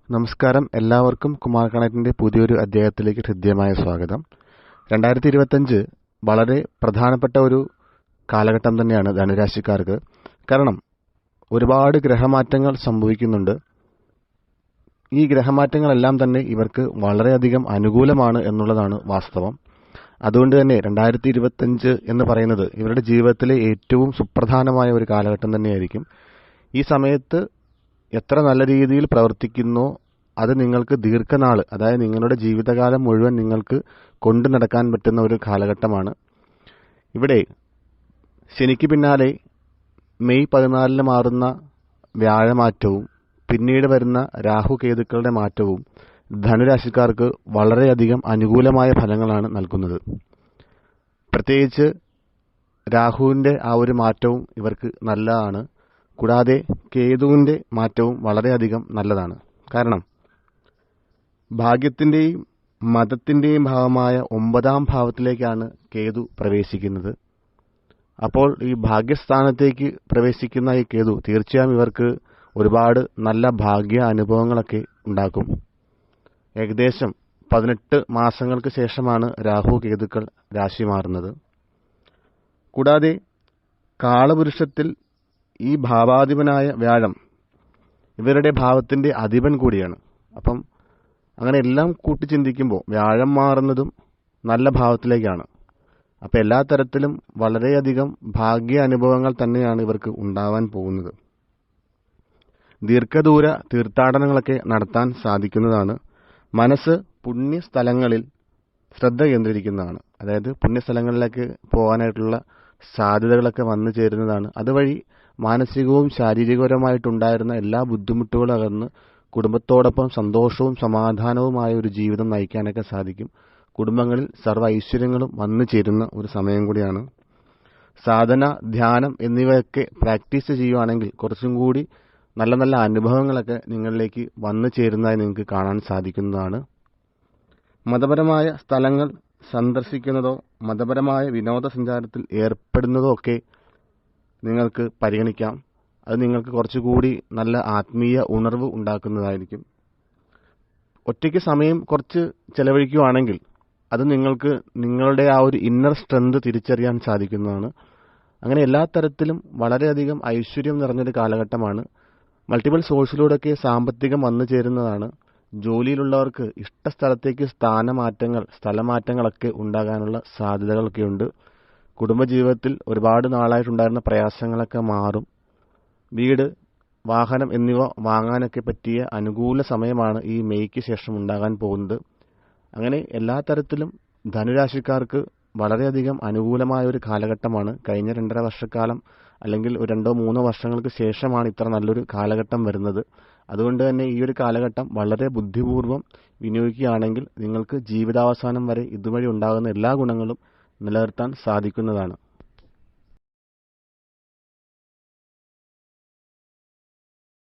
നമസ്കാരം. എല്ലാവർക്കും കുമാർ കണക്റ്റിന്റെ പുതിയൊരു അധ്യായത്തിലേക്ക് ഹൃദ്യമായ സ്വാഗതം. 2025 വളരെ പ്രധാനപ്പെട്ട ഒരു കാലഘട്ടം തന്നെയാണ് ധനുരാശിക്കാർക്ക്. കാരണം ഒരുപാട് ഗ്രഹമാറ്റങ്ങൾ സംഭവിക്കുന്നുണ്ട്. ഈ ഗ്രഹമാറ്റങ്ങളെല്ലാം തന്നെ ഇവർക്ക് വളരെയധികം അനുകൂലമാണ് എന്നുള്ളതാണ് വാസ്തവം. അതുകൊണ്ട് തന്നെ 2025 എന്ന് പറയുന്നത് ഇവരുടെ ജീവിതത്തിലെ ഏറ്റവും സുപ്രധാനമായ ഒരു കാലഘട്ടം തന്നെയായിരിക്കും. ഈ സമയത്ത് എത്ര നല്ല രീതിയിൽ പ്രവർത്തിക്കുന്നോ അത് നിങ്ങൾക്ക് ദീർഘനാൾ, അതായത് നിങ്ങളുടെ ജീവിതകാലം മുഴുവൻ നിങ്ങൾക്ക് കൊണ്ടു നടക്കാൻ പറ്റുന്ന ഒരു കാലഘട്ടമാണ്. ഇവിടെ ശനിക്ക് പിന്നാലെ മെയ് 14 മാറുന്ന വ്യാഴമാറ്റവും പിന്നീട് വരുന്ന രാഹുകേതുക്കളുടെ മാറ്റവും ധനുരാശിക്കാർക്ക് വളരെയധികം അനുകൂലമായ ഫലങ്ങളാണ് നൽകുന്നത്. പ്രത്യേകിച്ച് രാഹുവിൻ്റെ ആ ഒരു മാറ്റവും ഇവർക്ക് നല്ലതാണ്. കൂടാതെ കേതുവിൻ്റെ മാറ്റവും വളരെയധികം നല്ലതാണ്. കാരണം ഭാഗ്യത്തിൻ്റെയും മതത്തിൻ്റെയും ഭാവമായ 9ാം ഭാവത്തിലേക്കാണ് കേതു പ്രവേശിക്കുന്നത്. അപ്പോൾ ഈ ഭാഗ്യസ്ഥാനത്തേക്ക് പ്രവേശിക്കുന്ന ഈ കേതു തീർച്ചയായും ഇവർക്ക് ഒരുപാട് നല്ല ഭാഗ്യ അനുഭവങ്ങളൊക്കെ ഉണ്ടാക്കും. ഏകദേശം 18 മാസങ്ങൾക്ക് ശേഷമാണ് രാഹു കേതുക്കൾ രാശി മാറുന്നത്. കൂടാതെ കാളപുരുഷത്തിൽ ഈ ഭാവാധിപനായ വ്യാഴം ഇവരുടെ ഭാവത്തിൻ്റെ അധിപൻ കൂടിയാണ്. അപ്പം അങ്ങനെ എല്ലാം കൂട്ടി ചിന്തിക്കുമ്പോൾ വ്യാഴം മാറുന്നതും നല്ല ഭാവത്തിലേക്കാണ്. അപ്പം എല്ലാ തരത്തിലും വളരെയധികം ഭാഗ്യ അനുഭവങ്ങൾ തന്നെയാണ് ഇവർക്ക് ഉണ്ടാവാൻ പോകുന്നത്. ദീർഘദൂര തീർത്ഥാടനങ്ങളൊക്കെ നടത്താൻ സാധിക്കുന്നതാണ്. മനസ്സ് പുണ്യസ്ഥലങ്ങളിൽ ശ്രദ്ധ കേന്ദ്രീകരിക്കുന്നതാണ്. അതായത് പുണ്യസ്ഥലങ്ങളിലേക്ക് പോകാനായിട്ടുള്ള സാധ്യതകളൊക്കെ വന്നു ചേരുന്നതാണ്. അതുവഴി മാനസികവും ശാരീരികപരമായിട്ടുണ്ടായിരുന്ന എല്ലാ ബുദ്ധിമുട്ടുകളും അകന്ന് കുടുംബത്തോടൊപ്പം സന്തോഷവും സമാധാനവുമായ ഒരു ജീവിതം നയിക്കാനൊക്കെ സാധിക്കും. കുടുംബങ്ങളിൽ സർവ്വ ഐശ്വര്യങ്ങളും വന്നു ചേരുന്ന ഒരു സമയം കൂടിയാണ്. സാധന, ധ്യാനം എന്നിവയൊക്കെ പ്രാക്ടീസ് ചെയ്യുവാണെങ്കിൽ കുറച്ചും കൂടി നല്ല നല്ല അനുഭവങ്ങളൊക്കെ നിങ്ങളിലേക്ക് വന്നു ചേരുന്നതായി നിങ്ങൾക്ക് കാണാൻ സാധിക്കുന്നതാണ്. മതപരമായ സ്ഥലങ്ങൾ സന്ദർശിക്കുന്നതോ മതപരമായ വിനോദസഞ്ചാരത്തിൽ ഏർപ്പെടുന്നതോ ഒക്കെ നിങ്ങൾക്ക് പരിഗണിക്കാം. അത് നിങ്ങൾക്ക് കുറച്ചുകൂടി നല്ല ആത്മീയ ഉണർവ് ഉണ്ടാക്കുന്നതായിരിക്കും. ഒറ്റയ്ക്ക് സമയം കുറച്ച് ചെലവഴിക്കുകയാണെങ്കിൽ അത് നിങ്ങൾക്ക് നിങ്ങളുടെ ആ ഒരു ഇന്നർ സ്ട്രെങ്ത് തിരിച്ചറിയാൻ സാധിക്കുന്നതാണ്. അങ്ങനെ എല്ലാ തരത്തിലും വളരെയധികം ഐശ്വര്യം നിറഞ്ഞൊരു കാലഘട്ടമാണ്. മൾട്ടിപ്പിൾ സോഴ്സിലൂടെയൊക്കെ സാമ്പത്തികം വന്നു ചേരുന്നതാണ്. ജോലിയിലുള്ളവർക്ക് ഇഷ്ടസ്ഥലത്തേക്ക് സ്ഥാനമാറ്റങ്ങൾ, സ്ഥലമാറ്റങ്ങളൊക്കെ ഉണ്ടാകാനുള്ള സാധ്യതകളൊക്കെയുണ്ട്. കുടുംബജീവിതത്തിൽ ഒരുപാട് നാളായിട്ടുണ്ടായിരുന്ന പ്രയാസങ്ങളൊക്കെ മാറും. വീട്, വാഹനം എന്നിവ വാങ്ങാനൊക്കെ പറ്റിയ അനുകൂല സമയമാണ് ഈ മെയ്ക്ക് ശേഷം ഉണ്ടാകാൻ പോകുന്നത്. അങ്ങനെ എല്ലാ തരത്തിലും ധനുരാശിക്കാർക്ക് വളരെയധികം അനുകൂലമായ ഒരു കാലഘട്ടമാണ്. കഴിഞ്ഞ 2.5 വർഷക്കാലം അല്ലെങ്കിൽ 2-3 വർഷങ്ങൾക്ക് ശേഷമാണ് ഇത്ര നല്ലൊരു കാലഘട്ടം വരുന്നത്. അതുകൊണ്ട് തന്നെ ഈ ഒരു കാലഘട്ടം വളരെ ബുദ്ധിപൂർവ്വം വിനിയോഗിക്കുകയാണെങ്കിൽ നിങ്ങൾക്ക് ജീവിതാവസാനം വരെ ഇതുവഴി ഉണ്ടാകുന്ന എല്ലാ ഗുണങ്ങളും നിലനിർത്താൻ സാധിക്കുന്നതാണ്.